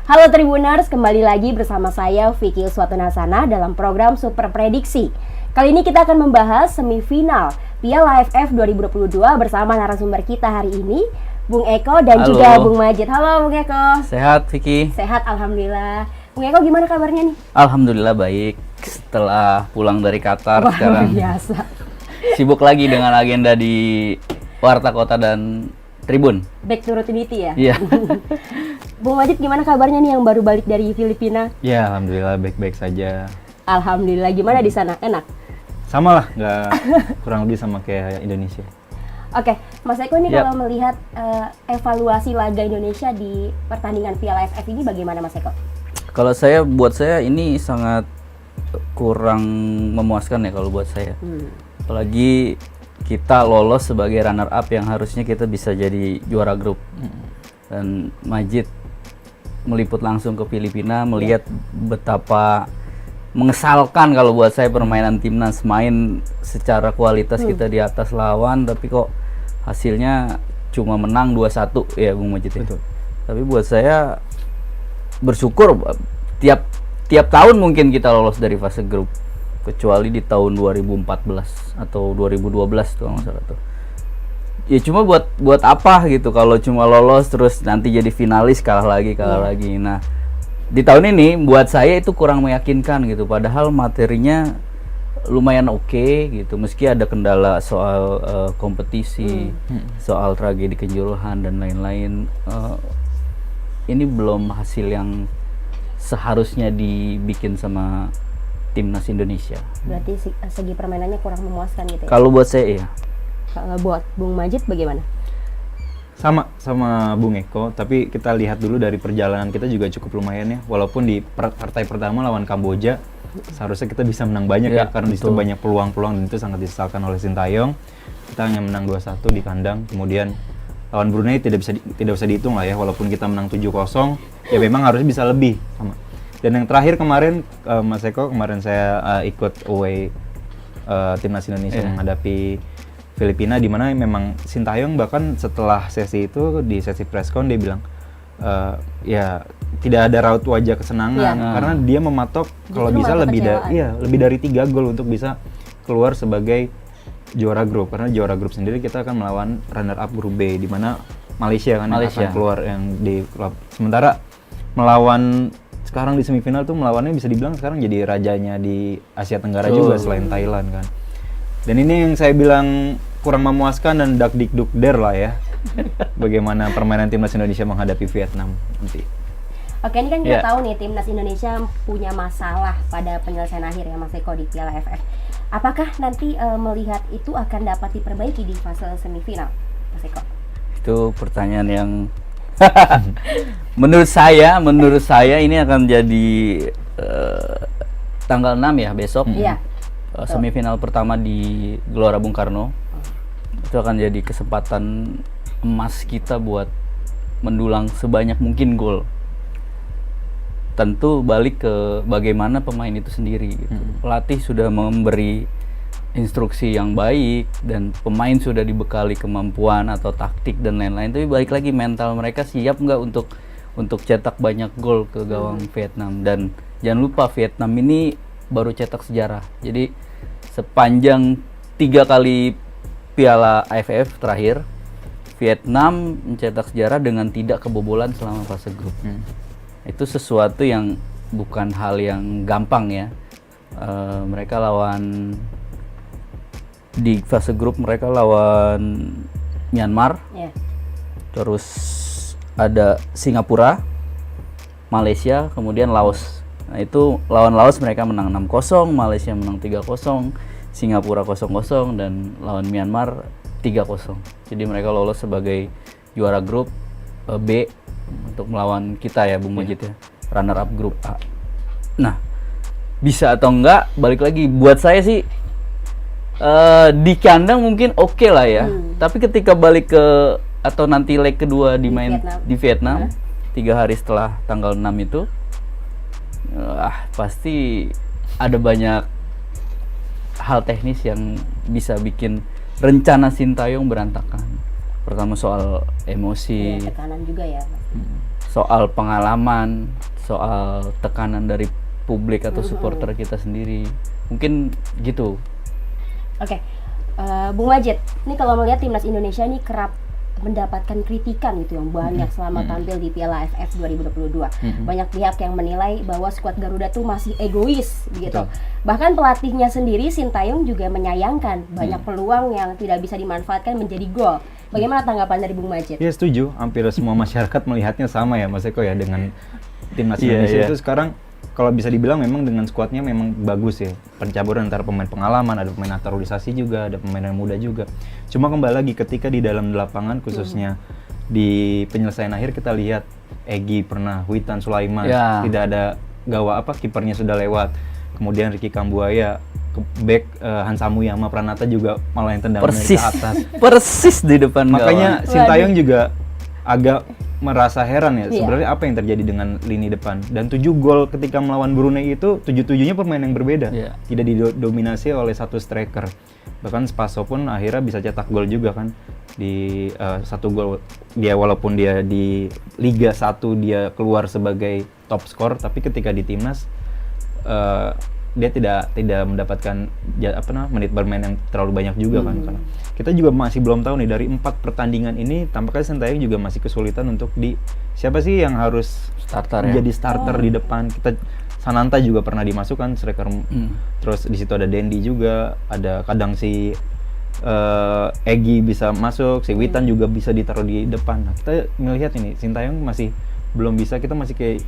Halo Tribuners, kembali lagi bersama saya Vicky Uswatunasana dalam program Super Prediksi. Kali ini kita akan membahas semifinal Piala AFF 2022 bersama narasumber kita hari ini, Bung Eko dan juga Bung Majid. Halo Bung Eko. Sehat Vicky? Sehat, Alhamdulillah. Bung Eko gimana kabarnya nih? Alhamdulillah baik. Setelah pulang dari Qatar sekarang biasa. Sibuk lagi dengan agenda di Warta Kota dan Tribun. Back to routinity ya? Iya. Bung Majid gimana kabarnya nih yang baru balik dari Filipina? Ya, alhamdulillah baik-baik saja. Alhamdulillah, gimana di sana? Enak? Sama lah, nggak kurang lebih sama kayak Indonesia. Oke, Mas Eko ini kalau melihat evaluasi laga Indonesia di pertandingan Piala AFF ini bagaimana Mas Eko? Kalau buat saya ini sangat kurang memuaskan ya kalau buat saya. Apalagi kita lolos sebagai runner up yang harusnya kita bisa jadi juara grup. Dan Majid meliput langsung ke Filipina, melihat betapa mengesalkan kalau buat saya permainan timnas, main secara kualitas kita di atas lawan tapi kok hasilnya cuma menang 2-1 ya Bung Majid ya. Tapi buat saya bersyukur tiap tahun mungkin kita lolos dari fase grup, kecuali di tahun 2014 atau 2012 tuh nggak salah tuh. Ya cuma buat apa gitu kalau cuma lolos terus nanti jadi finalis kalah lagi. Nah, di tahun ini buat saya itu kurang meyakinkan gitu, padahal materinya lumayan oke gitu, meski ada kendala soal kompetisi, soal tragedi Kanjuruhan dan lain-lain. Ini belum hasil yang seharusnya dibikin sama timnas Indonesia. Berarti segi permainannya kurang memuaskan gitu ya? Kalau buat saya iya. Kalau buat Bung Majid bagaimana? Sama Bung Eko, tapi kita lihat dulu dari perjalanan kita juga cukup lumayan ya. Walaupun di partai pertama lawan Kamboja seharusnya kita bisa menang banyak ya, karena di situ banyak peluang-peluang dan itu sangat disesalkan oleh Sintayong. Kita hanya menang 2-1 di kandang. Kemudian lawan Brunei tidak usah dihitung lah ya, walaupun kita menang 7-0, ya memang harusnya bisa lebih sama. Dan yang terakhir kemarin Mas Eko, kemarin saya ikut away timnas Indonesia menghadapi Filipina, di mana memang Sintayong bahkan setelah sesi itu di sesi preskon dia bilang ya tidak ada raut wajah kesenangan karena dia mematok kalau bisa lebih dari 3 gol untuk bisa keluar sebagai juara grup, karena juara grup sendiri kita akan melawan runner up grup B di mana Malaysia kan yang akan keluar yang di klub. Sementara melawan sekarang di semifinal tuh melawannya bisa dibilang sekarang jadi rajanya di Asia Tenggara juga selain Thailand kan. Dan ini yang saya bilang kurang memuaskan dan dakdikdukder lah ya. Bagaimana permainan timnas Indonesia menghadapi Vietnam nanti. Oke, ini kan kita tahu nih timnas Indonesia punya masalah pada penyelesaian akhir ya Mas Eko di Piala AFF. Apakah nanti melihat itu akan dapat diperbaiki di fase semifinal, Mas Eko? Itu pertanyaan yang menurut saya ini akan jadi tanggal 6 ya besok. Semifinal pertama di Gelora Bung Karno. Itu akan jadi kesempatan emas kita buat mendulang sebanyak mungkin gol. Tentu balik ke bagaimana pemain itu sendiri gitu. Pelatih sudah memberi instruksi yang baik dan pemain sudah dibekali kemampuan atau taktik dan lain-lain, tapi balik lagi mental mereka siap nggak untuk cetak banyak gol ke gawang Vietnam. Dan jangan lupa Vietnam ini baru cetak sejarah. Jadi sepanjang 3 kali Piala AFF terakhir, Vietnam mencetak sejarah dengan tidak kebobolan selama fase grup. Itu sesuatu yang bukan hal yang gampang ya. Mereka di fase grup mereka lawan Myanmar, terus ada Singapura, Malaysia, kemudian Laos. Nah itu lawan Laos mereka menang 6-0, Malaysia menang 3-0, Singapura 0-0, dan lawan Myanmar 3-0. Jadi mereka lolos sebagai juara grup B untuk melawan kita ya Bung Majid ya, runner up grup A. Nah, bisa atau enggak balik lagi buat saya sih di kandang mungkin oke lah ya. Tapi ketika balik ke atau nanti leg kedua di Vietnam 3 hari setelah tanggal 6 itu pasti ada banyak hal teknis yang bisa bikin rencana Sintayong berantakan. Pertama soal emosi, tekanan juga ya. soal pengalaman, soal tekanan dari publik atau supporter kita sendiri. Mungkin gitu. Oke, Bung Majid, ini kalau melihat timnas Indonesia ini kerap mendapatkan kritikan gitu yang banyak selama tampil di Piala AFF 2022. Banyak pihak yang menilai bahwa skuad Garuda tuh masih egois gitu. Bahkan pelatihnya sendiri Sintayong juga menyayangkan banyak peluang yang tidak bisa dimanfaatkan menjadi gol. Bagaimana tanggapan dari Bung Majid? Ya setuju, hampir semua masyarakat melihatnya sama ya Mas Eko ya, dengan timnas Indonesia itu sekarang kalau bisa dibilang memang dengan skuadnya memang bagus ya. Pencampuran antara pemain pengalaman, ada pemain naturalisasi juga, ada pemain yang muda juga. Cuma kembali lagi ketika di dalam lapangan khususnya di penyelesaian akhir kita lihat Egy pernah, Witan Sulaiman, tidak ada kipernya sudah lewat. Kemudian Ricky Kambuaya, back Hansa Muyama Pranata juga malah yang tendang dari atas. Persis di depan gawang. Makanya Sintayong juga agak merasa heran ya, sebenarnya apa yang terjadi dengan lini depan. Dan 7 gol ketika melawan Brunei itu 7-7-nya pemain yang berbeda, tidak didominasi oleh satu striker. Bahkan Spaso pun akhirnya bisa cetak gol juga kan di 1 gol. Dia walaupun dia di Liga 1 dia keluar sebagai top skor, tapi ketika di timnas dia tidak mendapatkan menit bermain yang terlalu banyak juga kan. Karena kita juga masih belum tahu nih dari 4 pertandingan ini tampaknya Sintayong juga masih kesulitan untuk siapa sih yang harus jadi starter di depan. Kita Sananta juga pernah dimasukkan striker. Terus di situ ada Dendi juga, ada kadang si Egy bisa masuk, si Witan juga bisa ditaruh di depan. Nah, kita melihat ini Sintayong masih belum bisa, kita masih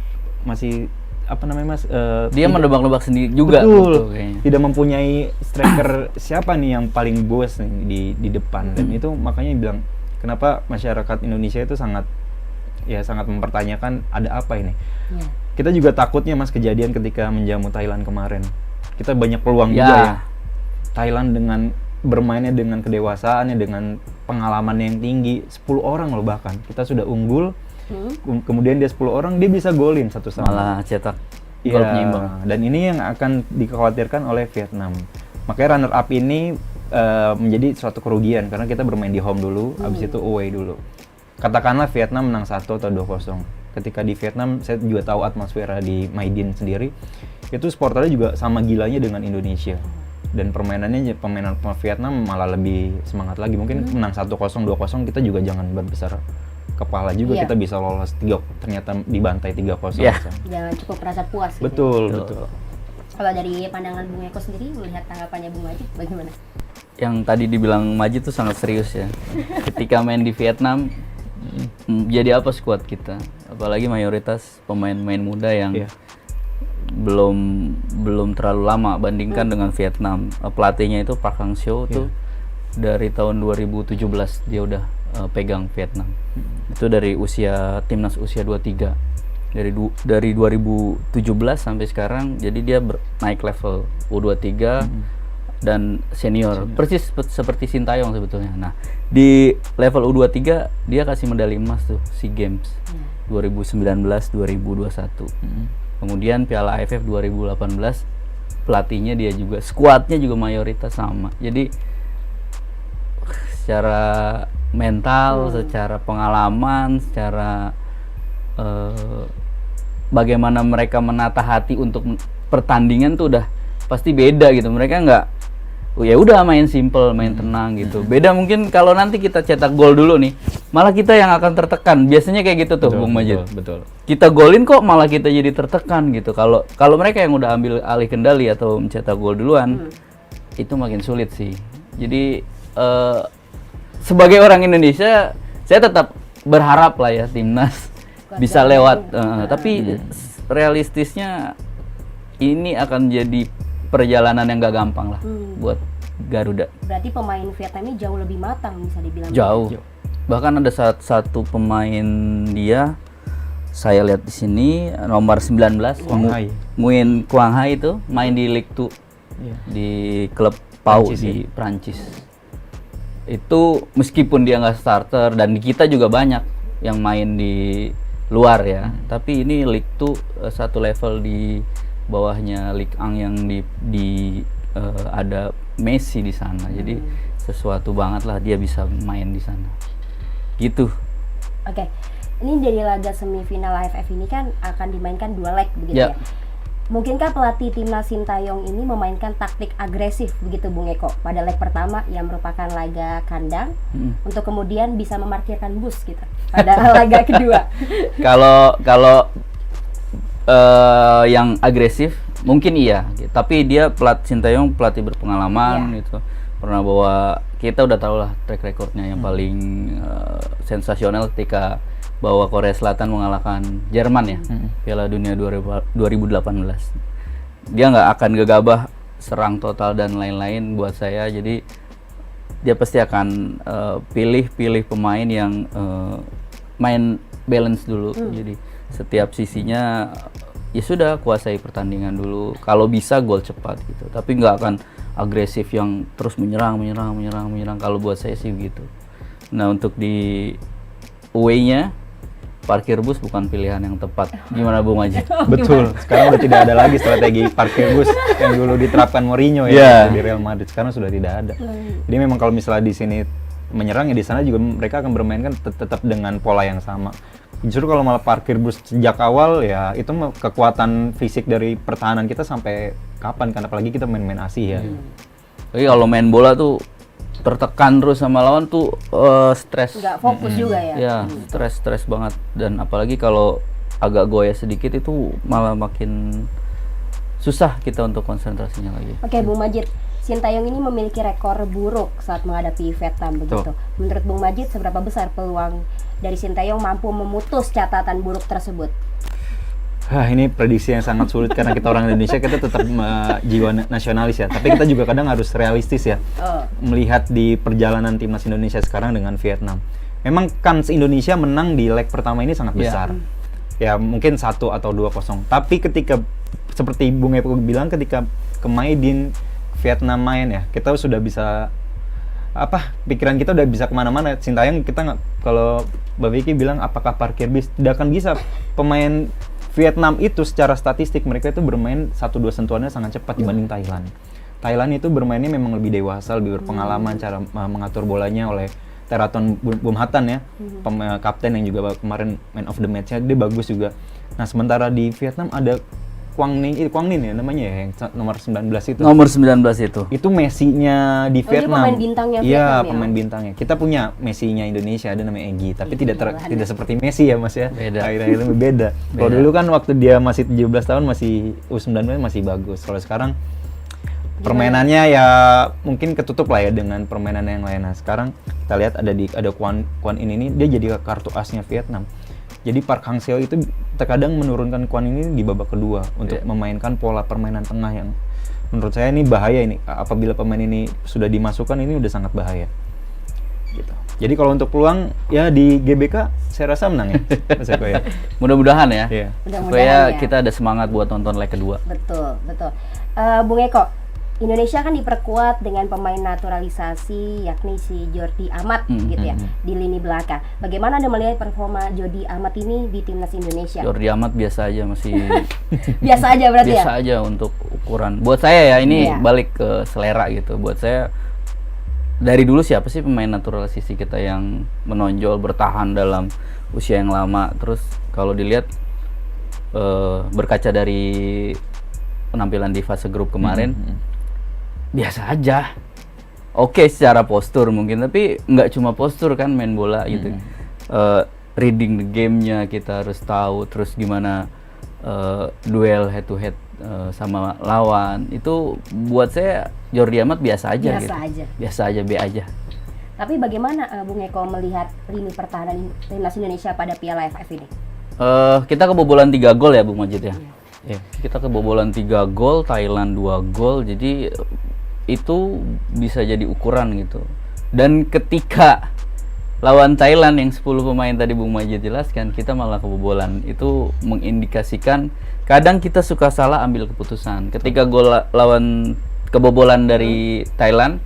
dia mendebak-debak sendiri juga. Betul, gitu, tidak mempunyai striker siapa nih yang paling bos nih di depan. Dan itu makanya bilang kenapa masyarakat Indonesia itu sangat mempertanyakan ada apa ini. Kita juga takutnya Mas kejadian ketika menjamu Thailand kemarin. Kita banyak peluang juga ya. Thailand dengan bermainnya dengan kedewasaannya, dengan pengalaman yang tinggi, 10 orang loh bahkan. Kita sudah unggul. Kemudian dia 10 orang, dia bisa golin satu sama. Malah cetak gol penyeimbang. Dan ini yang akan dikhawatirkan oleh Vietnam. Makanya runner up ini menjadi suatu kerugian karena kita bermain di home dulu, habis itu away dulu. Katakanlah Vietnam menang 1 atau 2-0. Ketika di Vietnam, saya juga tahu atmosfera di Maidin sendiri. Itu supporternya juga sama gilanya dengan Indonesia. Dan pemainan Vietnam malah lebih semangat lagi. Mungkin menang 1-0, 2-0 kita juga jangan berbesar kepala juga, kita bisa lolos 3, ternyata dibantai 3-0. Jangan cukup merasa puas gitu. Betul. Kalau dari pandangan Bung Eko sendiri melihat tanggapannya Bung Majid bagaimana? Yang tadi dibilang Majid tuh sangat serius ya. Ketika main di Vietnam, jadi apa skuad kita? Apalagi mayoritas pemain-pemain muda yang belum terlalu lama bandingkan dengan Vietnam. Pelatihnya itu Park Hang-seo tuh dari tahun 2017 dia udah pegang Vietnam. Itu dari timnas usia 23. Dari 2017 sampai sekarang, jadi dia naik level U23 dan senior. Persis seperti Sintayong sebetulnya. Nah, di level U23 dia kasih medali emas tuh SEA Games 2019, 2021. Kemudian Piala AFF 2018 pelatihnya dia juga, skuadnya juga mayoritas sama. Jadi secara mental, secara pengalaman, secara bagaimana mereka menata hati untuk pertandingan tuh udah pasti beda gitu. Mereka nggak ya udah main simple, main tenang gitu. Beda mungkin kalau nanti kita cetak gol dulu nih, malah kita yang akan tertekan. Biasanya kayak gitu tuh, Bung Majid. Betul. Kita golin kok malah kita jadi tertekan gitu. Kalau mereka yang udah ambil alih kendali atau mencetak gol duluan, itu makin sulit sih. Jadi sebagai orang Indonesia, saya tetap berharap lah ya timnas bisa lewat. Tapi realistisnya ini akan jadi perjalanan yang gak gampang lah buat Garuda. Berarti pemain Vietnam ini jauh lebih matang bisa dibilang. Jauh. Bahkan ada satu pemain dia, saya lihat di sini nomor 19, Nguyen Quang Hai itu main di Ligue 2 di klub Pau di Prancis. Itu meskipun dia nggak starter dan di kita juga banyak yang main di luar ya, tapi ini Ligue 2 satu level di bawahnya Ligue 1 yang ada Messi di sana. Jadi sesuatu banget lah dia bisa main di sana. Gitu. Oke. Ini dari laga semifinal AFF ini kan akan dimainkan 2 leg begitu Ya. ya. Mungkinkah pelatih timnas Sintayong ini memainkan taktik agresif begitu Bung Eko pada leg pertama yang merupakan laga kandang untuk kemudian bisa memarkirkan bus gitu pada laga kedua? Kalau yang agresif mungkin iya, tapi dia Sintayong pelatih berpengalaman gitu, pernah bawa, kita udah tahu lah track recordnya yang paling sensasional ketika bawa Korea Selatan mengalahkan Jerman ya, Piala Dunia 2018. Dia nggak akan gegabah serang total dan lain-lain buat saya, jadi dia pasti akan pilih pemain yang main balance dulu. Jadi setiap sisinya ya sudah kuasai pertandingan dulu. Kalau bisa gol cepat gitu. Tapi nggak akan agresif yang terus menyerang. Kalau buat saya sih begitu. Nah, untuk di away-nya parkir bus bukan pilihan yang tepat. Gimana Bung Majid? Betul. Sekarang udah tidak ada lagi strategi parkir bus yang dulu diterapkan Mourinho ya di Real Madrid. Sekarang sudah tidak ada. Jadi memang kalau misalnya di sini menyerang ya di sana juga mereka akan bermain kan tetap dengan pola yang sama. Justru kalau malah parkir bus sejak awal ya itu kekuatan fisik dari pertahanan kita sampai kapan kan, apalagi kita main-main asih ya. Tapi kalau main bola tuh tertekan terus sama lawan tuh stres. Nggak fokus juga ya? Ya, stres banget. Dan apalagi kalau agak goyah sedikit itu malah makin susah kita untuk konsentrasinya lagi. Oke, Bung Majid, Sintayong ini memiliki rekor buruk saat menghadapi Vietnam begitu. Menurut Bung Majid, seberapa besar peluang dari Sintayong mampu memutus catatan buruk tersebut? Ini prediksi yang sangat sulit karena kita orang Indonesia, kita tetap jiwa nasionalis ya. Tapi kita juga kadang harus realistis ya. Melihat di perjalanan timnas Indonesia sekarang dengan Vietnam. Memang kans Indonesia menang di leg pertama ini sangat besar. Ya mungkin 1 atau 2-0. Tapi ketika seperti Bung Eko bilang, ketika Kemaidin Vietnam main ya, kita sudah bisa pikiran kita udah bisa kemana-mana. Sintayong kita nggak, kalau Mbak Vicky bilang apakah parkir bis, tidak akan bisa. Pemain Vietnam itu secara statistik mereka itu bermain 1-2 sentuhannya sangat cepat dibanding Thailand. Thailand itu bermainnya memang lebih dewasa, lebih berpengalaman cara mengatur bolanya oleh Teraton Bumhatan ya, kapten yang juga kemarin man of the match-nya, dia bagus juga. Nah sementara di Vietnam ada Quang Ninh ya namanya ya, yang nomor 19 itu. Nomor 19 itu. Itu Messi-nya di Vietnam. Pemain bintangnya Iya, Vietnam ya? pemain bintangnya. Kita punya Messi-nya Indonesia, ada namanya Egy, tapi tidak seperti Messi ya Mas ya. Beda. Akhir-akhir lebih beda. Kalau dulu kan waktu dia masih 17 tahun masih U19 masih bagus. Kalau sekarang permainannya ya mungkin ketutup lah ya dengan permainan yang lain. Nah, sekarang kita lihat ada Quang ini dia jadi kartu asnya Vietnam. Jadi Park Hang-seo itu terkadang menurunkan Quang ini di babak kedua untuk memainkan pola permainan tengah yang menurut saya ini bahaya ini. Apabila pemain ini sudah dimasukkan ini udah sangat bahaya. Gitu. Jadi kalau untuk peluang ya di GBK saya rasa menang ya. Mas Eko ya. Mudah-mudahan ya. Iya. Supaya kita ada semangat buat nonton leg kedua. Betul. Bung Eko, Indonesia kan diperkuat dengan pemain naturalisasi yakni si Jordi Amat gitu ya di lini belakang. Bagaimana Anda melihat performa Jordi Amat ini di timnas Indonesia? Jordi Amat biasa aja, masih biasa aja berarti biasa ya? aja untuk ukuran. Buat saya ya ini balik ke selera gitu. Buat saya dari dulu siapa sih pemain naturalisasi kita yang menonjol bertahan dalam usia yang lama. Terus kalau dilihat berkaca dari penampilan di fase grup kemarin biasa aja. Oke, secara postur mungkin, tapi nggak cuma postur kan main bola gitu. Reading the game-nya kita harus tahu, terus gimana duel head to head sama lawan. Itu buat saya Jordi Amat biasa aja gitu. Biasa aja, B aja. Tapi bagaimana Bung Eko melihat lini pertahanan timnas Indonesia pada Piala AFF ini? Kita kebobolan 3 gol ya Bung Majid ya. Kita kebobolan 3 gol, Thailand 2 gol, jadi itu bisa jadi ukuran gitu. Dan ketika lawan Thailand yang 10 pemain tadi Bung Majid jelaskan, kita malah kebobolan. Itu mengindikasikan kadang kita suka salah ambil keputusan. Ketika gol lawan kebobolan dari Thailand,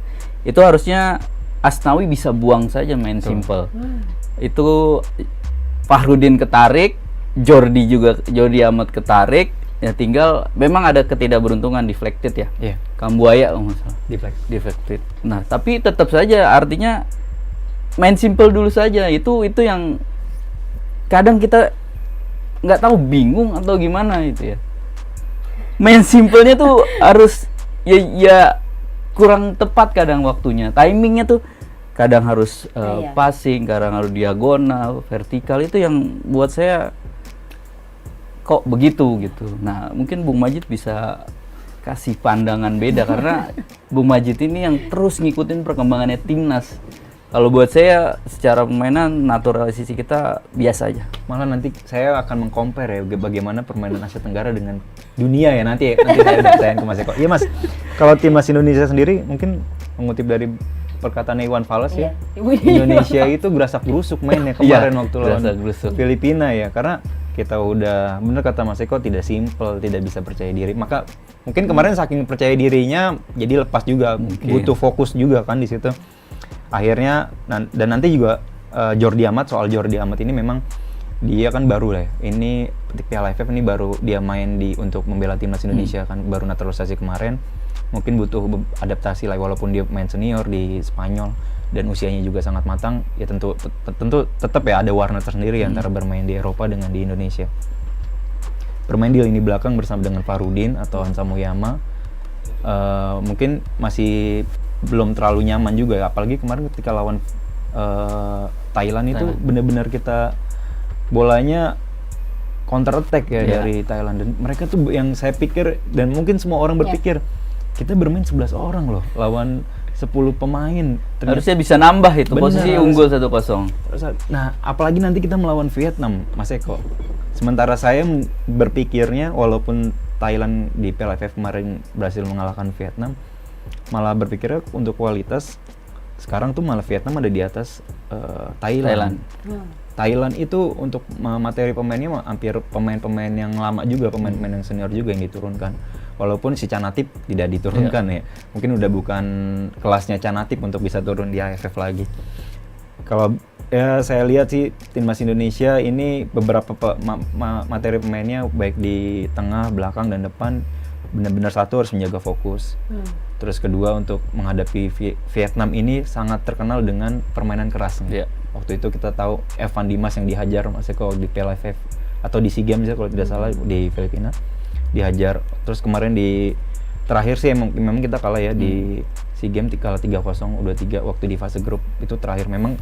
itu harusnya Asnawi bisa buang saja main simple. Itu Fahrudin ketarik, Jordi Amat ketarik. Ya tinggal memang ada ketidakberuntungan deflected ya. Kambuaya masalah. Deflected. Nah, tapi tetap saja artinya main simple dulu saja. Itu yang kadang kita nggak tahu bingung atau gimana itu ya. Main simpelnya tuh harus ya kurang tepat kadang waktunya. Timingnya tuh kadang harus passing, kadang harus diagonal, vertikal, itu yang buat saya kok begitu gitu. Nah, mungkin Bung Majid bisa kasih pandangan beda karena Bung Majid ini yang terus ngikutin perkembangannya timnas. Kalau buat saya secara permainan naturalisasi kita biasa aja. Malah nanti saya akan meng-compare ya bagaimana permainan Asia Tenggara dengan dunia ya nanti saya udah ke Mas Eko. Iya Mas, kalau timnas Indonesia sendiri mungkin mengutip dari perkataan Iwan Fals ya, Indonesia itu gerasak gerusuk mainnya kemarin waktu lawan Filipina ya, karena kita udah bener kata Mas Eko, tidak simple, tidak bisa percaya diri. Maka mungkin kemarin saking percaya dirinya jadi lepas juga, butuh fokus juga kan di situ. Akhirnya dan nanti juga Jordi Amat, soal Jordi Amat ini memang dia kan baru lah ya. Ini Piala AFF ini baru dia main untuk membela timnas Indonesia kan, baru naturalisasi kemarin. Mungkin butuh adaptasi lah, walaupun dia main senior di Spanyol dan usianya juga sangat matang, ya tentu tetap ya ada warna tersendiri antara bermain di Eropa dengan di Indonesia. Bermain di lini belakang bersama dengan Farudin atau Hansa Muyama mungkin masih belum terlalu nyaman juga, apalagi kemarin ketika lawan Thailand itu benar-benar kita bolanya counter attack ya dari Thailand, dan mereka tuh yang saya pikir dan mungkin semua orang berpikir kita bermain 11 orang loh lawan 10 pemain. Harusnya bisa nambah itu, posisi unggul 1-0. Nah, apalagi nanti kita melawan Vietnam, Mas Eko. Sementara saya berpikirnya walaupun Thailand di Piala AFF kemarin berhasil mengalahkan Vietnam, malah berpikirnya untuk kualitas sekarang tuh malah Vietnam ada di atas Thailand. Thailand itu untuk materi pemainnya hampir pemain-pemain yang lama juga, pemain-pemain yang senior juga yang diturunkan. Walaupun si Canatip tidak diturunkan ya. Mungkin udah bukan kelasnya Canatip untuk bisa turun di AFF lagi. Kalau ya saya lihat sih timnas Indonesia ini beberapa materi pemainnya baik di tengah, belakang dan depan benar-benar satu harus menjaga fokus. Terus kedua untuk menghadapi Vietnam ini sangat terkenal dengan permainan kerasnya. Waktu itu kita tahu Evan Dimas yang dihajar Mas Eko di Piala AFF atau di SEA Games ya kalau tidak salah di Filipina dihajar. Terus kemarin di terakhir sih memang kita kalah ya di SEA Games, kalah 3-0 U23 waktu di fase grup itu terakhir. Memang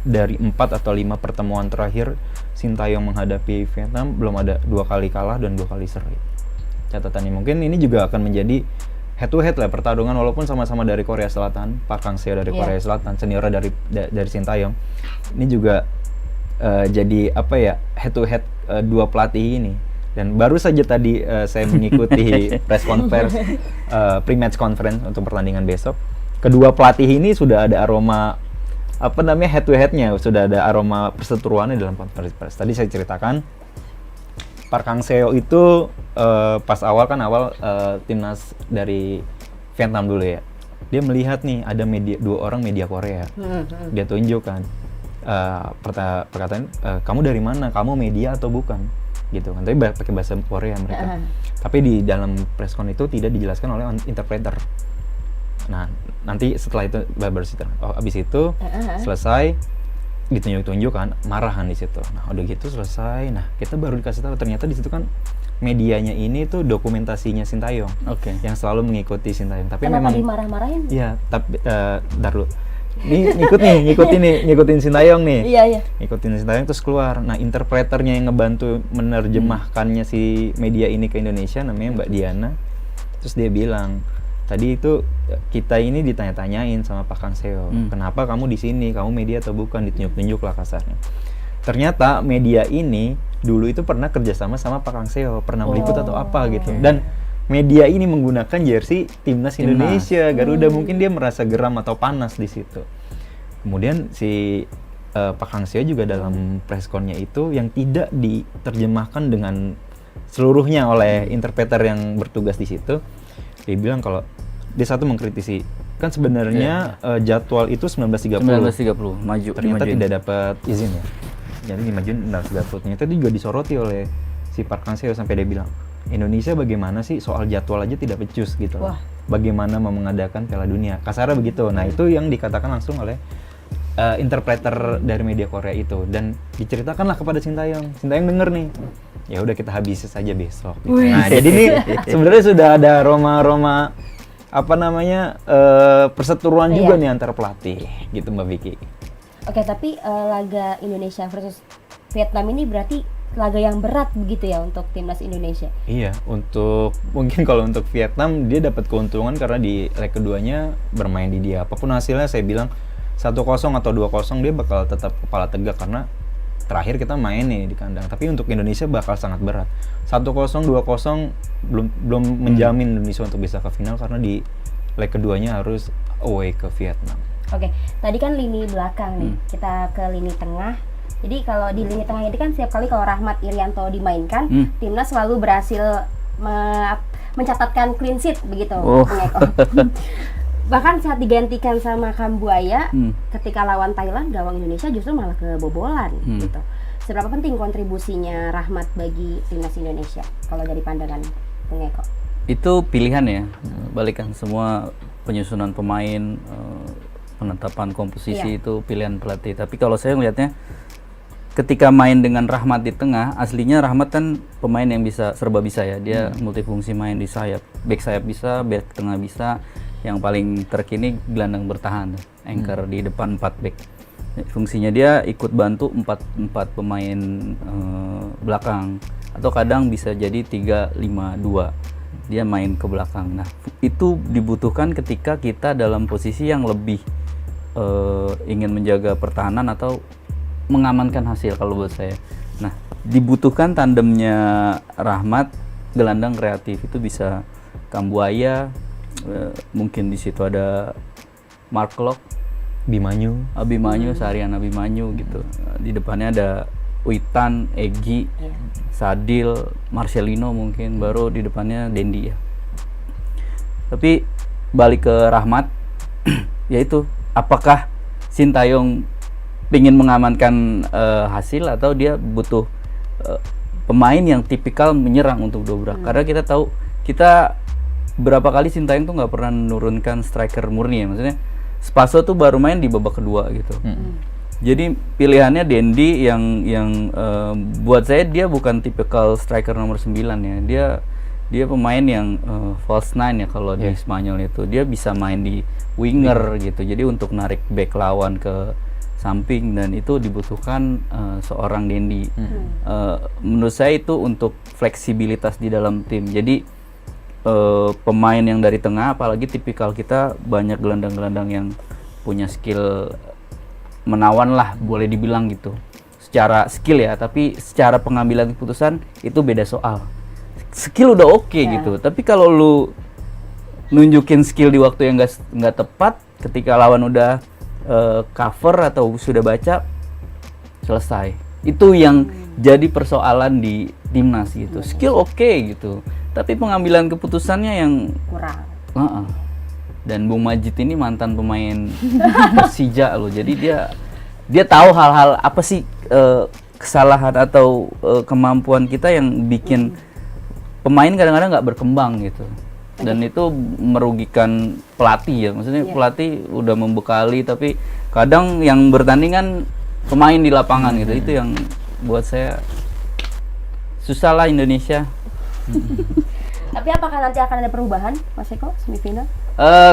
dari 4 atau 5 pertemuan terakhir Sintayong menghadapi Vietnam belum ada 2 kali kalah dan 2 kali seri. Catatannya mungkin ini juga akan menjadi head to head lah pertarungan, walaupun sama-sama dari Korea Selatan, Park Hang-seo dari Korea Selatan, seniornya dari Sintayong. Ini juga jadi apa ya, head to head dua pelatih ini. Dan baru saja tadi saya mengikuti press conference pre-match conference untuk pertandingan besok. Kedua pelatih ini sudah ada aroma apa namanya head to headnya, sudah ada aroma perseteruannya dalam konferensi pers. Tadi saya ceritakan Park Hang-seo itu pas awal timnas dari Vietnam dulu ya. Dia melihat nih ada dua orang media Korea. Dia tunjukkan perkataan kamu dari mana? Kamu media atau bukan? Gitu kan. Tapi pakai bahasa Korea mereka. Tapi di dalam press con itu tidak dijelaskan oleh interpreter. Nah, nanti setelah itu abis itu selesai ditunjuk-tunjuk kan, marahan di situ. Nah, udah gitu selesai. Nah, kita baru dikasih tahu ternyata di situ kan medianya ini tuh dokumentasinya Sintayong. Yang selalu mengikuti Sintayong. Tapi kenapa memang dimarah-marahin? Iya, tapi bentar dulu. Ini ngikutin Sintayong nih. Iya. Ngikutin Sintayong terus keluar. Nah, interpreternya yang ngebantu menerjemahkannya si media ini ke Indonesia namanya Mbak Diana. Terus dia bilang, tadi itu kita ini ditanya-tanyain sama Pak Hang-seo, kenapa kamu di sini? Kamu media atau bukan? Ditunjuk-tunjuk lah kasarnya. Ternyata media ini dulu itu pernah kerjasama sama Pak Hang-seo, pernah meliput atau apa gitu. Dan media ini menggunakan jersey timnas Indonesia, Garuda. Mungkin dia merasa geram atau panas di situ. Kemudian si Pak Hang-seo juga dalam press con-nya itu yang tidak diterjemahkan dengan seluruhnya oleh interpreter yang bertugas di situ. Dia bilang kalau dia satu mengkritisi kan sebenarnya jadwal itu 19.30 maju. Ternyata tidak dapat izin ya. Jadi dimajuin 19.30. Ternyata itu juga disoroti oleh si Park Hang-seo sampai dia bilang, Indonesia bagaimana sih soal jadwal aja tidak becus gitu. Bagaimana mau mengadakan Piala Dunia? Kasarnya begitu. Nah, itu yang dikatakan langsung oleh interpreter dari media Korea itu, dan diceritakanlah kepada Sintayong. Sintayong denger nih, ya udah kita habisi saja besok. Gitu. Nah jadi nih sebenarnya sudah ada aroma perseteruan juga nih antar pelatih gitu Mbak Vicky. Oke, tapi laga Indonesia versus Vietnam ini berarti laga yang berat begitu ya untuk timnas Indonesia? Iya, mungkin kalau untuk Vietnam dia dapat keuntungan karena di leg keduanya bermain di dia. Apapun hasilnya saya bilang 1-0 atau 2-0 dia bakal tetap kepala tegak karena terakhir kita main nih di kandang. Tapi untuk Indonesia bakal sangat berat. 1-0, 2-0 belum menjamin Indonesia untuk bisa ke final karena di leg keduanya harus away ke Vietnam. Oke, tadi kan lini belakang nih, kita ke lini tengah. Jadi kalau di lini tengah ini kan setiap kali kalau Rahmat Irianto dimainkan, timnas selalu berhasil mencatatkan clean sheet begitu. Bahkan saat digantikan sama Kambuaya, ketika lawan Thailand, gawang Indonesia justru malah kebobolan gitu. Seberapa penting kontribusinya Rahmat bagi timnas Indonesia kalau dari pandangan Bung Eko? Itu pilihan ya, balikan semua penyusunan pemain, penetapan komposisi itu pilihan pelatih. Tapi kalau saya melihatnya ketika main dengan Rahmat di tengah, aslinya Rahmat kan pemain yang serba bisa ya. Dia multifungsi main di sayap, back sayap bisa, back tengah bisa. Yang paling terkini gelandang bertahan, anchor di depan 4 back. Fungsinya dia ikut bantu 4 pemain belakang, atau kadang bisa jadi 3-5-2. Dia main ke belakang. Nah, itu dibutuhkan ketika kita dalam posisi yang lebih ingin menjaga pertahanan atau mengamankan hasil kalau buat saya. Nah, dibutuhkan tandemnya Rahmat, gelandang kreatif itu bisa Kambuaya, mungkin di situ ada Mark Locke, Abimanyu, Sarian Abimanyu gitu. Di depannya ada Witan, Egy, Sadil, Marcelino mungkin, baru di depannya Dendi ya. Tapi balik ke Rahmat, yaitu apakah Sintayong ingin mengamankan hasil atau dia butuh pemain yang tipikal menyerang untuk dobrak? Karena kita tahu berapa kali Sintayong tuh nggak pernah menurunkan striker murni ya, maksudnya Spaso tuh baru main di babak kedua gitu. Jadi pilihannya Dendi yang buat saya dia bukan tipikal striker nomor 9 ya. Dia pemain yang false nine ya kalau di Spanyol itu. Dia bisa main di winger gitu. Jadi untuk narik back lawan ke samping, dan itu dibutuhkan seorang Dendi. Menurut saya itu untuk fleksibilitas di dalam tim. Jadi pemain yang dari tengah, apalagi tipikal kita banyak gelandang-gelandang yang punya skill menawan lah, boleh dibilang gitu. Secara skill ya, tapi secara pengambilan keputusan itu beda soal. Skill udah oke gitu, tapi kalau lu nunjukin skill di waktu yang nggak tepat, ketika lawan udah cover atau sudah baca, selesai. Itu yang jadi persoalan di timnas gitu. Skill oke gitu, tapi pengambilan keputusannya yang kurang. Dan Bung Majid ini mantan pemain Persija loh, jadi dia tahu hal-hal apa sih kesalahan atau kemampuan kita yang bikin pemain kadang-kadang nggak berkembang gitu. Dan itu merugikan pelatih ya, maksudnya pelatih udah membekali tapi kadang yang bertandingan pemain di lapangan gitu. Itu yang buat saya susah lah Indonesia. Tapi apakah nanti akan ada perubahan, Mas Eko, semifinal?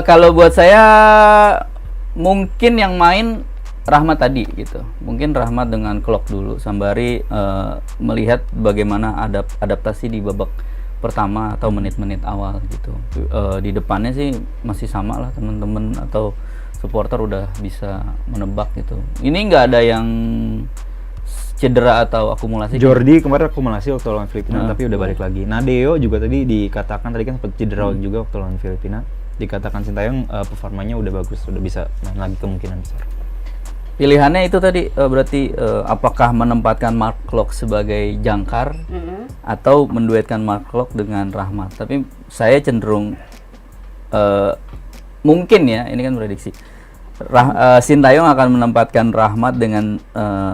Kalau buat saya mungkin yang main Rahmat tadi gitu. Mungkin Rahmat dengan Klok dulu, sembari melihat bagaimana adaptasi di babak pertama atau menit-menit awal gitu. Di depannya sih masih sama lah, teman-teman atau supporter udah bisa menebak gitu. Ini nggak ada yang cedera atau akumulasi. Jordi kemarin akumulasi waktu lawan Filipina, tapi udah balik lagi. Nadeo juga tadi dikatakan kan sempat cedera juga waktu lawan Filipina. Dikatakan Sintayong performanya udah bagus, udah bisa main lagi kemungkinan besar. Pilihannya itu tadi berarti apakah menempatkan Mark Locke sebagai jangkar atau menduetkan Mark Locke dengan Rahmat. Tapi saya cenderung mungkin ya, ini kan prediksi, Sintayong akan menempatkan Rahmat dengan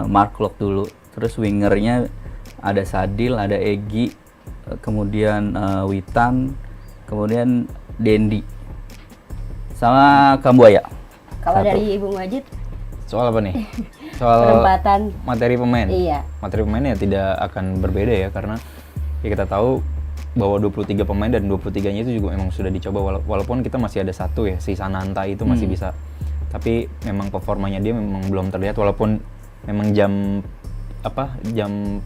Mark Locke dulu. Terus wingernya ada Sadil, ada Egy, kemudian Witan, kemudian Dendi sama Kambuaya. Kalau dari Bung Majid? Soal apa nih? Soal Penempatan. materi pemain. Iya. Materi pemain ya tidak akan berbeda ya, karena ya kita tahu bahwa 23 pemain dan 23-nya itu juga memang sudah dicoba, walaupun kita masih ada satu ya, si Sananta itu masih bisa. Tapi memang performanya dia memang belum terlihat, walaupun memang jam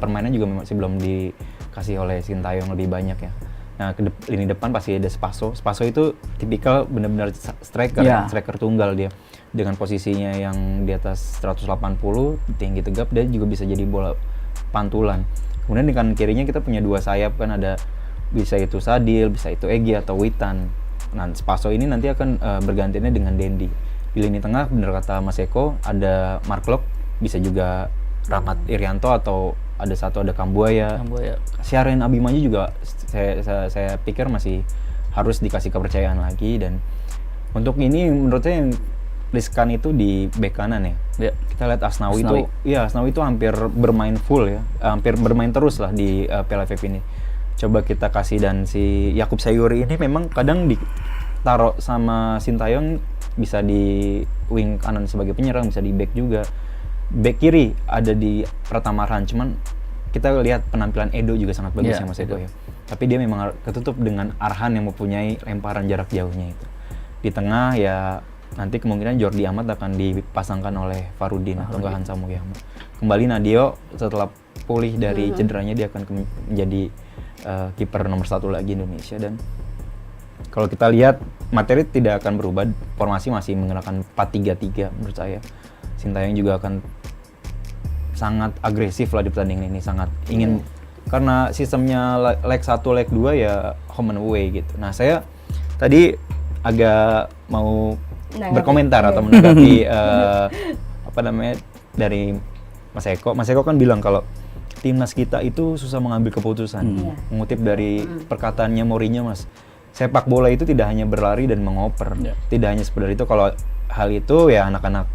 permainan juga masih belum dikasih oleh Sintayong lebih banyak ya. Nah, lini depan pasti ada Spaso. Spaso itu tipikal benar-benar striker, striker tunggal dia. Dengan posisinya yang di atas 180, tinggi tegap, dia juga bisa jadi bola pantulan. Kemudian di kanan kirinya kita punya dua sayap kan, ada bisa itu Sadil, bisa itu Egy atau Witan. Nah, Spaso ini nanti akan bergantiannya dengan Dendi. Di lini tengah benar kata Mas Eko, ada Mark Lok, bisa juga Rahmat Irianto, atau ada Kambuaya. Syahrin Abimanyu juga saya pikir masih harus dikasih kepercayaan lagi. Dan untuk ini menurut saya yang riskan itu di bek kanan ya. Kita lihat Asnawi itu hampir bermain full ya, hampir bermain terus lah di Piala AFF ini. Coba kita kasih, dan si Yakub Sayuri ini memang kadang ditaruh sama Sintayong, bisa di wing kanan sebagai penyerang, bisa di back juga. Back kiri ada di Pratama Arhan, cuman kita lihat penampilan Edo juga sangat bagus ya Mas Eko ya. Tapi dia memang ketutup dengan Arhan yang mempunyai lemparan jarak jauhnya itu. Di tengah ya nanti kemungkinan Jordi Amat akan dipasangkan oleh Farudin atau enggak Hansa Muyama. Kembali Nadio setelah pulih dari cederanya, dia akan menjadi kiper nomor 1 lagi Indonesia. Dan kalau kita lihat materi tidak akan berubah, formasi masih menggunakan 4-3-3 menurut saya. Sintayong juga akan sangat agresif lah di pertandingan ini, sangat ingin karena sistemnya leg 1, leg 2 ya home and away gitu. Nah, saya tadi agak mau berkomentar atau menanggapi dari Mas Eko. Mas Eko kan bilang kalau timnas kita itu susah mengambil keputusan. Mengutip dari perkataannya Mourinho, Mas, sepak bola itu tidak hanya berlari dan mengoper, tidak hanya sekedar itu. Kalau hal itu ya anak-anak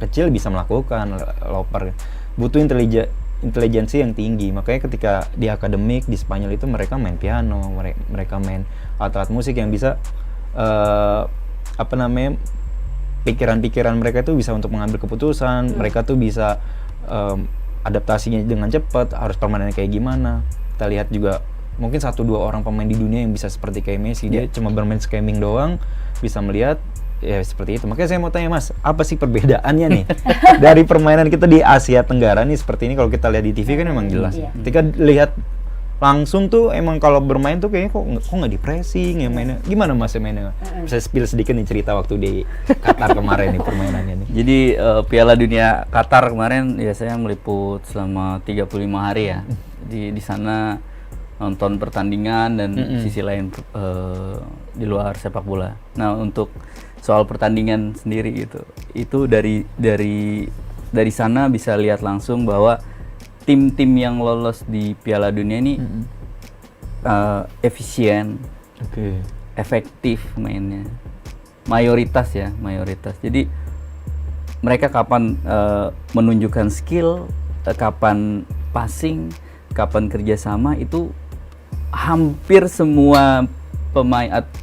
kecil bisa melakukan, loper. Butuh intelijensi yang tinggi. Makanya ketika di akademik di Spanyol itu mereka main piano, mereka main alat-alat musik yang bisa pikiran-pikiran mereka itu bisa untuk mengambil keputusan. Mereka tuh bisa adaptasinya dengan cepat, harus permainannya kayak gimana. Kita lihat juga mungkin 1-2 orang pemain di dunia yang bisa seperti kayak Messi. Dia cuma bermain scamming doang, bisa melihat ya seperti itu. Makanya saya mau tanya Mas, apa sih perbedaannya nih dari permainan kita di Asia Tenggara nih seperti ini? Kalau kita lihat di TV kan memang jelas. Ketika lihat langsung tuh emang kalau bermain tuh kayaknya kok nggak di pressing ya mainnya. Gimana Mas mainnya? Bisa spill sedikit nih cerita waktu di Qatar kemarin nih permainannya nih. Jadi Piala Dunia Qatar kemarin ya saya meliput selama 35 hari ya. Di sana nonton pertandingan dan sisi lain di luar sepak bola. Nah, untuk soal pertandingan sendiri gitu, itu dari sana bisa lihat langsung bahwa tim-tim yang lolos di Piala Dunia ini efisien, efektif mainnya, mayoritas. Jadi mereka kapan menunjukkan skill, kapan passing, kapan kerjasama, itu hampir semua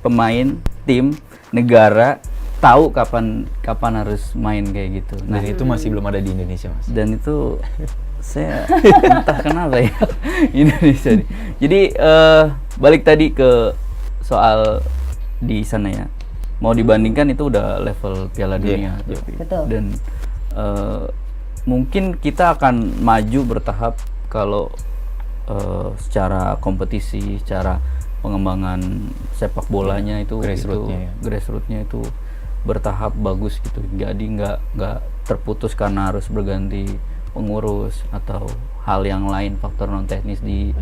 pemain tim negara tahu kapan harus main kayak gitu. Nah, itu masih belum ada di Indonesia, Mas. Dan itu saya entah kenapa ya Indonesia nih. Jadi balik tadi ke soal di sana ya. Mau dibandingkan itu udah level Piala Dunia. Betul. Dan mungkin kita akan maju bertahap kalau secara kompetisi, secara pengembangan sepak bolanya itu grassroots-nya itu bertahap bagus gitu. Jadi nggak terputus karena harus berganti pengurus atau hal yang lain, faktor non teknis di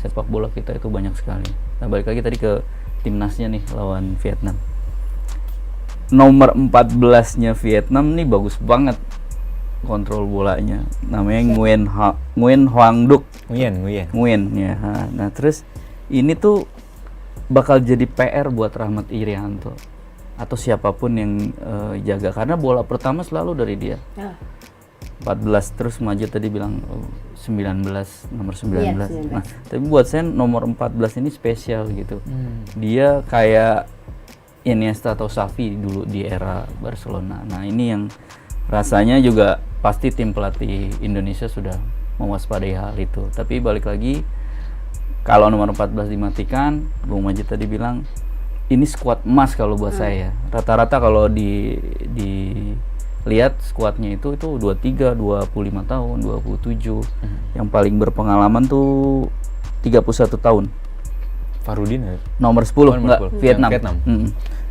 sepak bola kita itu banyak sekali. Nah, balik lagi tadi ke timnasnya nih lawan Vietnam. Nomor 14-nya Vietnam nih bagus banget kontrol bolanya. Namanya Nguyen Hoang Duc. Nguyen ya. Nah, terus ini tuh bakal jadi PR buat Rahmat Irianto atau siapapun yang jaga, karena bola pertama selalu dari dia. 14 terus maju tadi bilang 19, nomor 19. Nah, tapi buat saya nomor 14 ini spesial gitu. Dia kayak Iniesta atau Xavi dulu di era Barcelona. Nah, ini yang rasanya juga pasti tim pelatih Indonesia sudah mewaspadai hal itu. Tapi balik lagi, kalau nomor 14 dimatikan, Bung Majid tadi bilang ini skuad emas kalau buat saya. Rata-rata kalau dilihat skuadnya itu 23, 25 tahun, 27. Yang paling berpengalaman tuh 31 tahun. Farudin ya? Nomor 10 enggak, 10. Vietnam. Vietnam.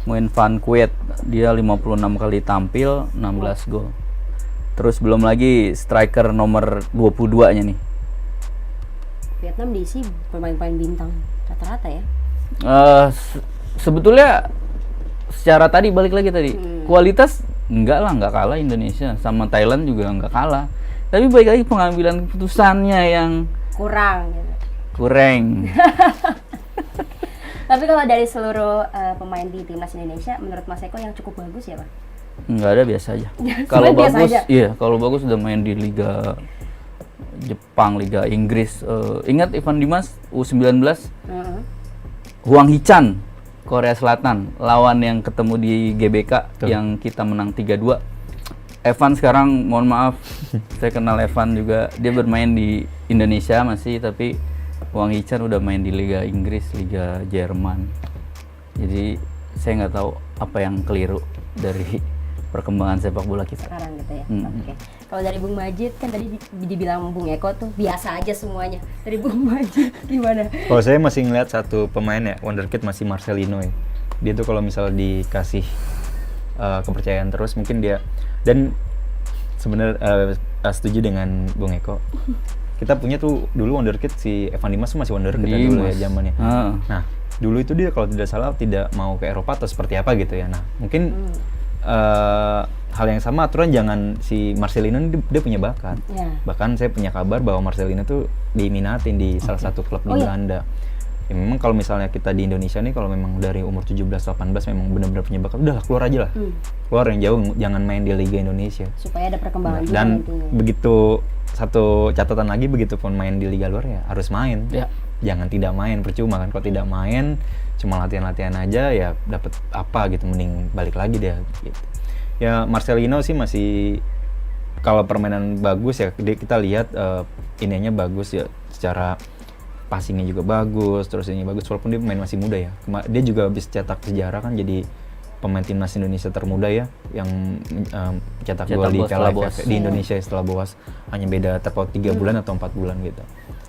Nguyen Van Quet, dia 56 kali tampil, 16 gol. Terus belum lagi striker nomor 22-nya nih. Vietnam diisi pemain-pemain bintang rata-rata ya. Sebetulnya secara tadi balik lagi tadi, kualitas nggak kalah Indonesia, sama Thailand juga nggak kalah. Tapi balik lagi pengambilan keputusannya yang Kurang gitu. kurang. Tapi kalau dari seluruh pemain di timnas Indonesia, menurut Mas Eko yang cukup bagus ya, Pak? Nggak ada, biasa aja. Sebenarnya Kalau biasa bagus, aja. iya. Kalau bagus udah main di Liga Jepang, Liga Inggris. Ingat Evan Dimas U19, Hwang Hee-chan, Korea Selatan, lawan yang ketemu di GBK yang kita menang 3-2. Evan sekarang, mohon maaf, saya kenal Evan juga, dia bermain di Indonesia masih, tapi Hwang Hee-chan udah main di Liga Inggris, Liga Jerman. Jadi saya nggak tahu apa yang keliru dari perkembangan sepak bola kita Sekarang gitu ya. Oke. Kalau dari Bung Majid kan tadi dibilang Bung Eko tuh biasa aja semuanya. Dari Bung Majid gimana? Kalau saya masih ngeliat satu pemain ya, wonderkid masih Marcelino ya. Dia tuh kalau misal dikasih kepercayaan terus mungkin dia, dan sebenarnya setuju dengan Bung Eko. Kita punya tuh dulu wonderkid si Evan Dimas tuh masih wonderkid ya dulu ya zamannya. Nah, dulu itu dia kalau tidak salah tidak mau ke Eropa atau seperti apa gitu ya. Nah, mungkin hal yang sama, aturan jangan si Marcelino ini dia punya bakat. Bahkan saya punya kabar bahwa Marcelino tuh diminatin di salah satu klub di Belanda. Ya memang kalau misalnya kita di Indonesia nih, kalau memang dari umur 17-18 memang benar-benar punya bakat, udah keluar aja lah. Keluar yang jauh, jangan main di Liga Indonesia. Supaya ada perkembangan juga Dan nantinya. begitu, satu catatan lagi, begitu pun main di Liga luar ya harus main. Ya. Jangan tidak main, percuma kan kalau tidak main, cuma latihan-latihan aja ya dapat apa gitu, mending balik lagi deh gitu. Ya Marcelino sih masih, kalau permainan bagus ya kita lihat ininya bagus ya, secara passingnya juga bagus, terus ini bagus walaupun dia pemain masih muda ya. Dia juga habis cetak sejarah kan, jadi pemain timnas Indonesia termuda ya yang cetak gol di Piala AFF di Indonesia setelah Boas, hanya beda terpaut 3 bulan atau 4 bulan gitu.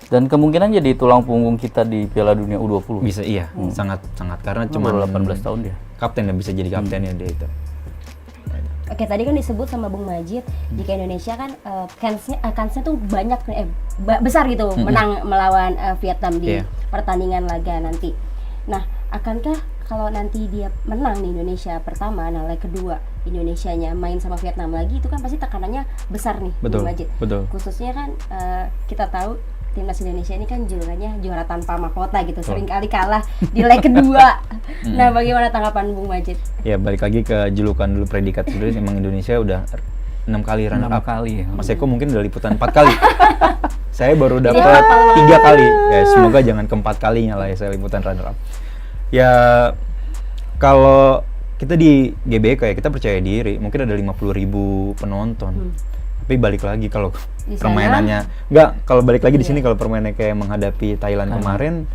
Dan kemungkinan jadi tulang punggung kita di Piala Dunia U20. Bisa iya, sangat karena cuma Baru 18 tahun dia. Kapten dan bisa jadi kaptennya dia itu. Oke, tadi kan disebut sama Bung Majid jika Indonesia kan kansnya tuh banyak besar gitu menang melawan Vietnam di pertandingan laga nanti. Nah, akankah kalau nanti dia menang di Indonesia pertama, nah leg kedua Indonesianya main sama Vietnam lagi, itu kan pasti tekanannya besar nih, Bung Majid. Betul. Khususnya kan kita tahu timnas Indonesia ini kan julukannya juara tanpa mahkota gitu, sering kali kalah di leg kedua. Nah, bagaimana tanggapan Bung Majid? Ya balik lagi ke julukan dulu, predikat dulu. Emang Indonesia udah 6 kali runner up. 6 kali. Mas Eko mungkin udah liputan 4 kali. Saya baru dapat 3 kali. Ya semoga jangan keempat kalinya lah ya saya liputan runner up. Ya kalau kita di GBK ya kita percaya diri, mungkin ada 50.000 penonton. Tapi balik lagi kalau permainannya kalau balik lagi di sini, kalau permainannya kayak menghadapi Thailand kemarin,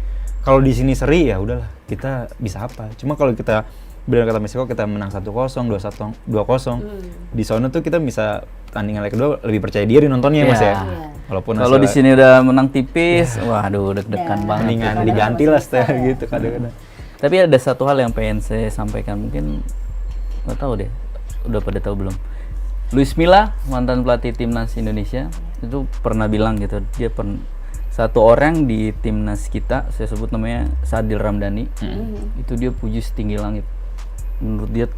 kalau di sini seri ya udahlah, kita bisa apa. Cuma kalau kita benar kata Meksiko, kita menang 1-0, 2-1, 2-0, di sana tuh kita bisa tandingan leg kedua lebih percaya diri nontonnya Mas ya. Walaupun kalau di sini udah menang tipis, waduh deg-degan banget. Mendingan diganti lah gitu kadang-kadang. Tapi ada satu hal yang pengen saya sampaikan, mungkin nggak tahu deh, udah pada tahu belum? Luis Milla, mantan pelatih timnas Indonesia, itu pernah bilang gitu, dia satu orang di timnas kita, saya sebut namanya Sadil Ramdhani, itu dia puji setinggi langit. Menurut dia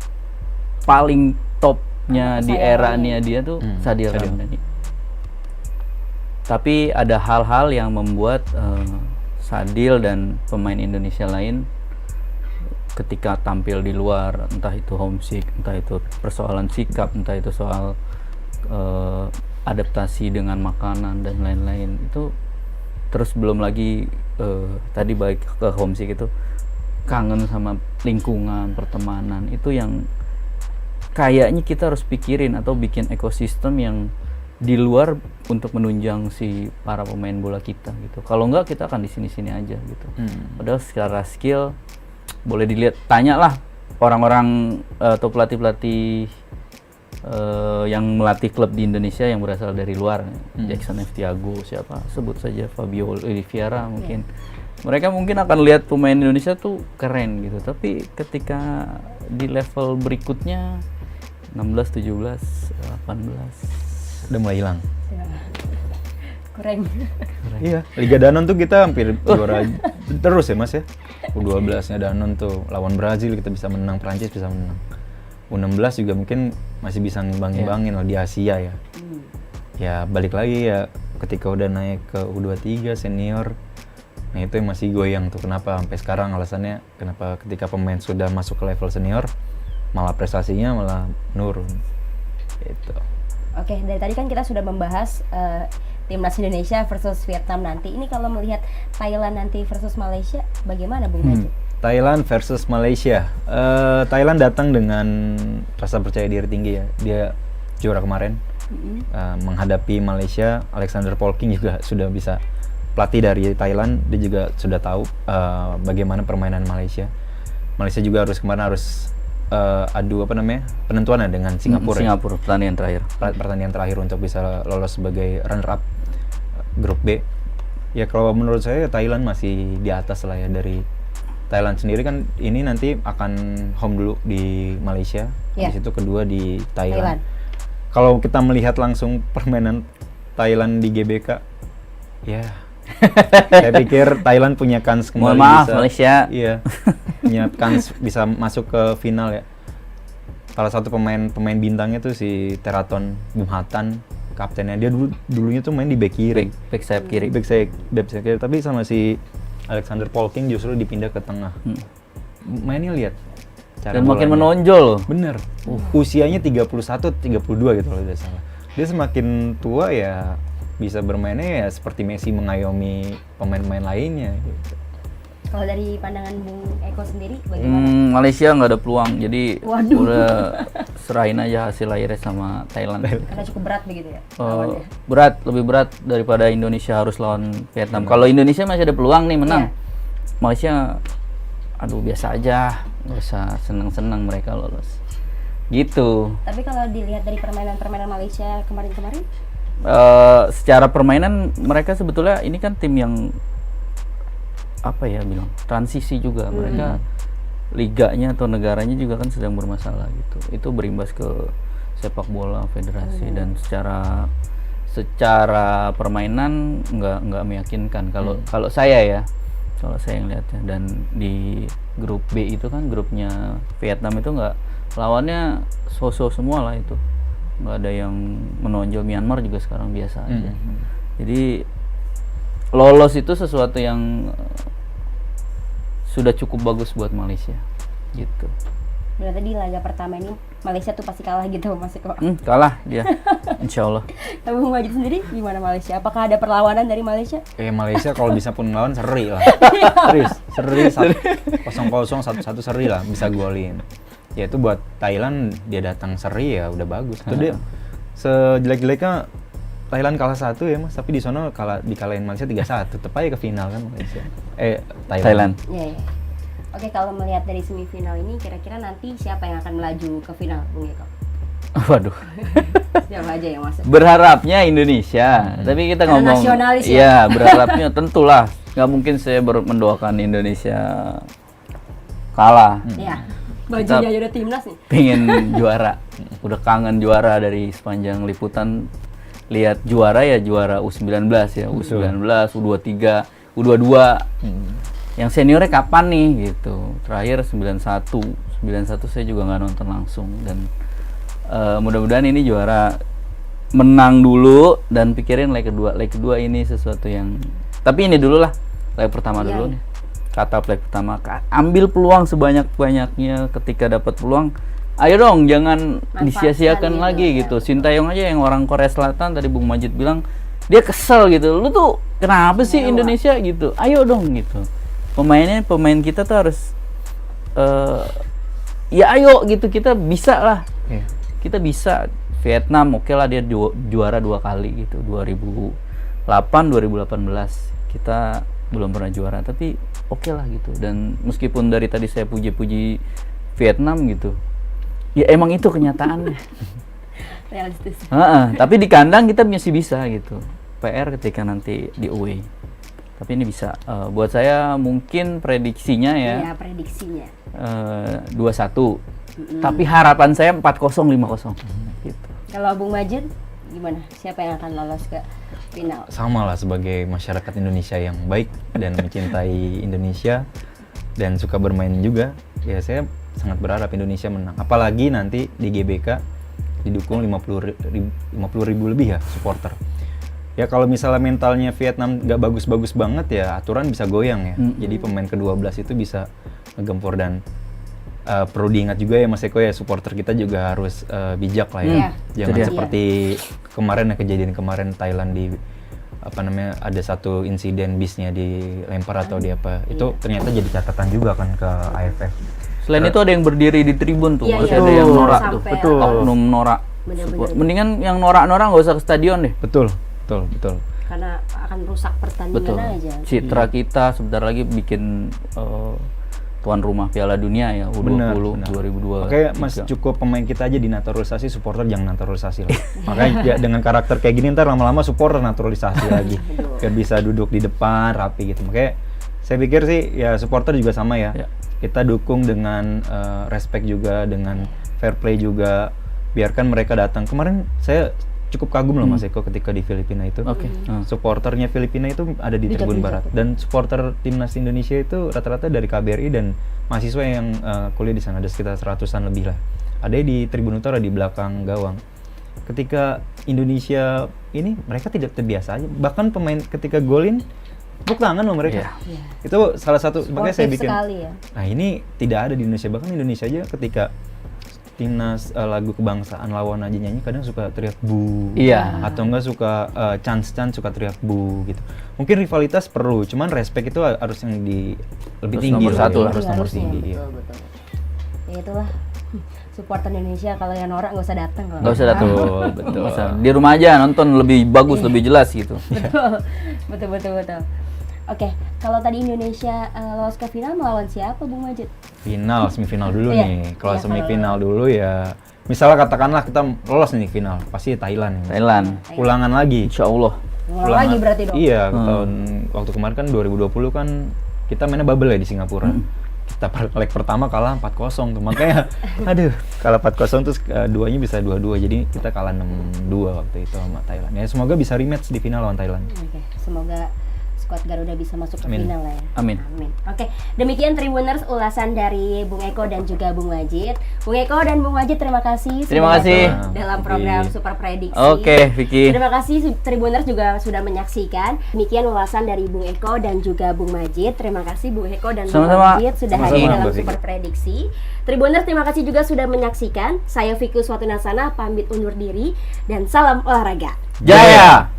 paling topnya di eranya dia tuh Sadil Ramdhani. Tapi ada hal-hal yang membuat Sadil dan pemain Indonesia lain ketika tampil di luar, entah itu homesick, entah itu persoalan sikap, entah itu soal adaptasi dengan makanan dan lain-lain, itu terus belum lagi tadi baik ke homesick itu kangen sama lingkungan, pertemanan, itu yang kayaknya kita harus pikirin atau bikin ekosistem yang di luar untuk menunjang si para pemain bola kita gitu. Kalau enggak kita akan di sini-sini aja gitu. Padahal secara skill boleh dilihat, tanyalah orang-orang atau pelatih-pelatih yang melatih klub di Indonesia yang berasal dari luar, Jackson F. Tiago, siapa, sebut saja Fabio Oliveira mungkin. Mereka mungkin akan lihat pemain Indonesia tuh keren gitu, tapi ketika di level berikutnya 16, 17, 18 udah mulai hilang. Kurang. Iya, Liga Danon tuh kita hampir juara terus ya Mas ya. U12-nya Danon tuh lawan Brazil kita bisa menang, Prancis bisa menang. U16 juga mungkin masih bisa ngimbang-ngimbangin lah di Asia ya. Ya balik lagi ya ketika udah naik ke U23 senior. Nah itu yang masih goyang tuh, kenapa sampai sekarang alasannya kenapa ketika pemain sudah masuk ke level senior malah prestasinya malah menurun. Gitu. Oke, dari tadi kan kita sudah membahas timnas Indonesia versus Vietnam nanti. Ini kalau melihat Thailand nanti versus Malaysia, bagaimana Bung Majid? Thailand versus Malaysia. Thailand datang dengan rasa percaya diri tinggi ya. Dia juara kemarin menghadapi Malaysia. Alexander Polking juga sudah bisa, pelatih dari Thailand, dia juga sudah tahu bagaimana permainan Malaysia. Malaysia juga kemarin harus adu penentuannya dengan Singapura. Singapura pertandingan terakhir untuk bisa lolos sebagai runner up grup B. Ya kalau menurut saya Thailand masih di atas lah ya. Dari Thailand sendiri kan ini nanti akan home dulu di Malaysia, habis itu kedua di Thailand. Kalau kita melihat langsung permainan Thailand di GBK, ya saya pikir Thailand punya kans kembali. Mohon maaf bisa, Malaysia. Iya, punya kans bisa masuk ke final ya. Salah satu pemain bintangnya tuh si Teraton Bumhatan, kaptennya. Dia dulunya tuh main di back kiri, back sayap kiri. Back sayap kiri, tapi sama si Alexander Polking justru dipindah ke tengah. Mainnya lihat cara dan makin bolanya. menonjol. Bener. Usianya 31, 32 gitu kalau tidak salah. Dia semakin tua ya bisa bermainnya ya seperti Messi mengayomi pemain-pemain lainnya gitu. Kalau dari pandangan Bung Eko sendiri bagaimana? Malaysia nggak ada peluang, jadi Waduh. udah serahin aja hasil lahirnya sama Thailand. Karena cukup berat begitu ya? Lebih berat daripada Indonesia harus lawan Vietnam. Kalau Indonesia masih ada peluang nih menang. Malaysia, aduh biasa aja, nggak usah senang-senang mereka lolos. Gitu. Tapi kalau dilihat dari permainan Malaysia kemarin-kemarin? Secara permainan mereka sebetulnya ini kan tim yang transisi juga. Mereka liganya atau negaranya juga kan sedang bermasalah gitu. Itu berimbas ke sepak bola federasi dan secara permainan nggak meyakinkan kalau saya yang lihatnya. Dan di grup B itu kan grupnya Vietnam itu nggak, lawannya so-so semua lah itu, nggak ada yang menonjol. Myanmar juga sekarang biasa aja. Jadi lolos itu sesuatu yang sudah cukup bagus buat Malaysia gitu. Berarti di laga pertama ini Malaysia tuh pasti kalah gitu Mas Eko? Kalah dia, insya Allah. Tapi Bung Majid sendiri gimana Malaysia? Apakah ada perlawanan dari Malaysia? Malaysia kalau bisa pun melawan seri lah. Seri 0-0, 1-1 seri lah bisa golin. Ya itu buat Thailand, dia datang seri ya udah bagus. Itu dia sejelek-jeleknya Thailand kalah 1 ya Mas, tapi di sana dikalahin Malaysia 3-1, tetep aja ke final kan Malaysia. Thailand. Iya. Oke, kalau melihat dari semifinal ini kira-kira nanti siapa yang akan melaju ke final Bung Eko? Waduh. Siapa aja yang masuk? Berharapnya Indonesia, tapi kita ngomong nasionalis ya? Iya, berharapnya tentulah. Nggak mungkin saya mendoakan Indonesia kalah. Iya. Bajunya aja udah timnas nih. Pengen juara. Udah kangen juara dari sepanjang liputan. Lihat juara ya juara U19 ya, U19, U23, U22. Yang seniornya kapan nih gitu. Terakhir 91 saya juga nggak nonton langsung. Dan mudah-mudahan ini juara, menang dulu dan pikirin leg kedua ini sesuatu yang, tapi ini dulu lah, leg pertama dulu nih. Kata leg pertama, ambil peluang sebanyak-banyaknya. Ketika dapat peluang, ayo dong, jangan disia-siakan lagi gitu. Sintayong aja yang orang Korea Selatan, tadi Bung Majid bilang dia kesel gitu. Lu tuh kenapa sih Indonesia gitu? Ayo dong gitu. Pemain kita tuh harus ya ayo gitu, kita bisa lah. Iya. Kita bisa. Vietnam oke lah, dia juara 2 kali gitu, 2008 2018. Kita belum pernah juara, tapi oke lah gitu. Dan meskipun dari tadi saya puji-puji Vietnam gitu, ya emang itu kenyataannya. Realistis. Tapi di kandang kita masih bisa gitu. PR ketika nanti di away. Tapi ini bisa. Buat saya mungkin prediksinya ya. Iya, prediksinya. 2-1. Tapi harapan saya 4-0 5-0. Gitu. Kalau Bung Majid gimana? Siapa yang akan lolos ke final? Sama lah, sebagai masyarakat Indonesia yang baik dan mencintai Indonesia dan suka bermain juga, ya saya sangat berharap Indonesia menang. Apalagi nanti di GBK didukung 50 ribu lebih ya supporter. Ya kalau misalnya mentalnya Vietnam nggak bagus-bagus banget ya aturan bisa goyang ya. Jadi pemain ke-12 itu bisa ngegempur. Dan perlu diingat juga ya Mas Eko ya, supporter kita juga harus bijak lah ya. Jangan Jadi, seperti kemarin ya, kejadian kemarin Thailand di ada satu insiden bisnya dilempar atau di apa. Itu ternyata jadi catatan juga kan ke AFF. Selain itu ada yang berdiri di tribun tuh, Iya, masih iya. ada yang norak Sampai tuh. Betul. Oknum norak. Bener-bener. Mendingan yang norak-norak nggak usah ke stadion deh. Betul. Karena akan rusak pertandingan Betul. aja. Citra kita sebentar lagi bikin tuan rumah Piala Dunia ya U20 Benar. 2002. Oke, Mas, cukup pemain kita aja dinaturalisasi, supporter jangan naturalisasi lah. Makanya ya, dengan karakter kayak gini ntar lama-lama supporter naturalisasi lagi. Biar bisa duduk di depan rapi gitu. Makanya saya pikir sih ya supporter juga sama ya. Ya. Kita dukung dengan respect juga, dengan fair play juga. Biarkan mereka datang. Kemarin saya cukup kagum loh Mas Eko ketika di Filipina itu. Oke. Supporternya Filipina itu ada di Bijak, Tribun bijak. Barat, dan supporter timnas Indonesia itu rata-rata dari KBRI dan mahasiswa yang kuliah di sana, ada sekitar 100-an lebih lah. Ada di Tribun Utara di belakang gawang. Ketika Indonesia ini mereka tidak terbiasa aja. Bahkan pemain ketika golin tepuk tangan loh mereka. Iya. Itu salah satu makanya saya Sportif bikin. sekali ya. Nah, ini tidak ada di Indonesia. Bahkan Indonesia aja ketika timnas lagu kebangsaan lawan aja nyanyi kadang suka teriak bu. Iya. Atau enggak suka chance suka teriak bu gitu. Mungkin rivalitas perlu, cuman respect itu harus yang lebih Harus tinggi nomor lah, satu lah. harus nomor Harusnya, tinggi. Iya. betul. Ya itulah supporter Indonesia, kalau yang norak nggak usah datang. Nggak usah datang. Betul. Bisa. Di rumah aja nonton lebih bagus, lebih jelas gitu. betul. Oke, kalau tadi Indonesia lolos ke final melawan siapa Bung Majid? Final, semifinal dulu Iya. nih. Kalau Iya, semifinal dulu ya, misalnya katakanlah kita lolos nih final, pasti Thailand. Thailand. Ulangan lagi. Insya Allah. Ngulang lagi berarti dong. Iya, tahun waktu kemarin kan 2020 kan kita mainnya bubble ya di Singapura. Kita leg pertama kalah 4-0 tuh. Makanya aduh, kalah 4-0 terus duanya bisa 2-2. Jadi kita kalah 6-2 waktu itu sama Thailand. Ya semoga bisa rematch di final lawan Thailand. Oke, semoga skuad Garuda bisa masuk ke Amin. final lah ya. Amin. Oke, demikian Tribuners ulasan dari Bung Eko dan juga Bung Majid. Bung Eko dan Bung Majid, terima kasih Terima sudah kasih. datang dalam program Oke. Super Prediksi. Oke, Vicky. Terima kasih Tribuners juga sudah menyaksikan. Demikian ulasan dari Bung Eko dan juga Bung Majid. Terima kasih Bung Eko dan Bung Sama-sama. Majid sudah Sama-sama, hadir dalam Mbak Vicky. Super Prediksi. Tribuners, terima kasih juga sudah menyaksikan. Saya Vicky Swatunasana pamit undur diri dan salam olahraga. Jaya.